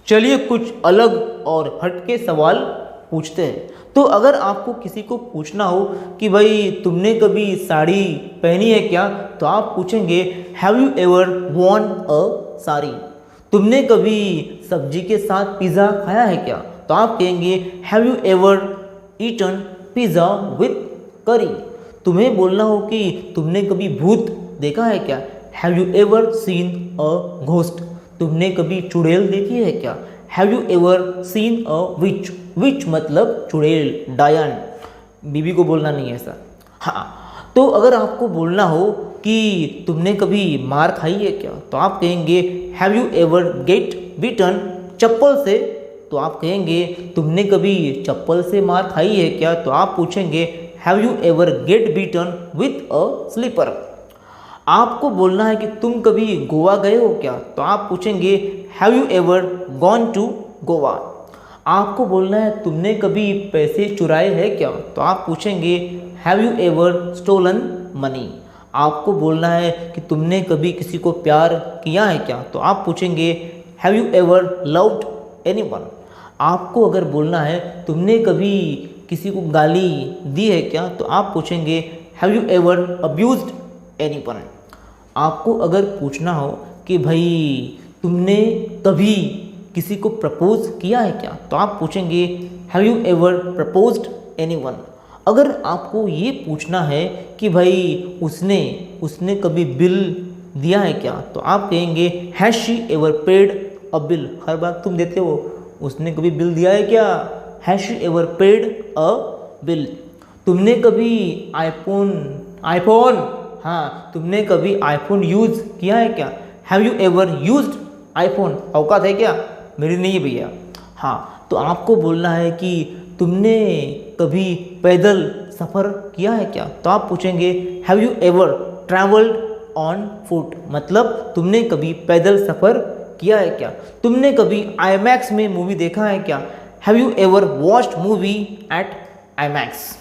चलिए कुछ अलग और हटके सवाल पूछते हैं। तो अगर आपको किसी को पूछना हो कि भाई तुमने कभी साड़ी पहनी है क्या, तो आप पूछेंगे हैव यू एवर वॉर्न अ साड़ी। तुमने कभी सब्जी के साथ पिज़्ज़ा खाया है क्या, तो आप कहेंगे have you ever eaten pizza with curry. तुम्हें बोलना हो कि तुमने कभी भूत देखा है क्या, have you ever seen a ghost. तुमने कभी चुड़ैल देखी है क्या, have you ever seen a witch. Witch मतलब चुड़ैल, डायन। बीबी को बोलना नहीं है ऐसा। हाँ, तो अगर आपको बोलना हो कि तुमने कभी मार खाई है क्या, तो आप कहेंगे have you ever get beaten चप्पल से। तो आप कहेंगे तुमने कभी चप्पल से मार खाई है क्या, तो आप पूछेंगे have you ever get beaten with a slipper. आपको बोलना है कि तुम कभी गोवा गए हो क्या, तो आप पूछेंगे have you ever gone to Goa. आपको बोलना है तुमने कभी पैसे चुराए हैं क्या, तो आप पूछेंगे have you ever stolen money. आपको बोलना है कि तुमने कभी किसी को प्यार किया है क्या, तो आप पूछेंगे have you ever loved anyone. आपको अगर बोलना है तुमने कभी किसी को गाली दी है क्या, तो आप पूछेंगे have you ever abused anyone. आपको अगर पूछना हो कि भाई तुमने कभी किसी को प्रपोज किया है क्या, तो आप पूछेंगे have you ever proposed anyone. अगर आपको ये पूछना है कि भाई उसने कभी बिल दिया है क्या, तो आप कहेंगे has she ever paid a bill. हर बार तुम देते हो, उसने कभी बिल दिया है क्या, has she ever paid a bill. तुमने कभी आईफोन हाँ, तुमने कभी आईफोन यूज़ किया है क्या, have you ever used iPhone. औकात है क्या, मेरी नहीं है भैया। हाँ, तो आपको बोलना है कि तुमने कभी पैदल सफ़र किया है क्या, तो आप पूछेंगे have you ever travelled on foot. मतलब तुमने कभी पैदल सफ़र किया है क्या। तुमने कभी आईमैक्स में मूवी देखा है क्या, have you ever watched movie at IMAX.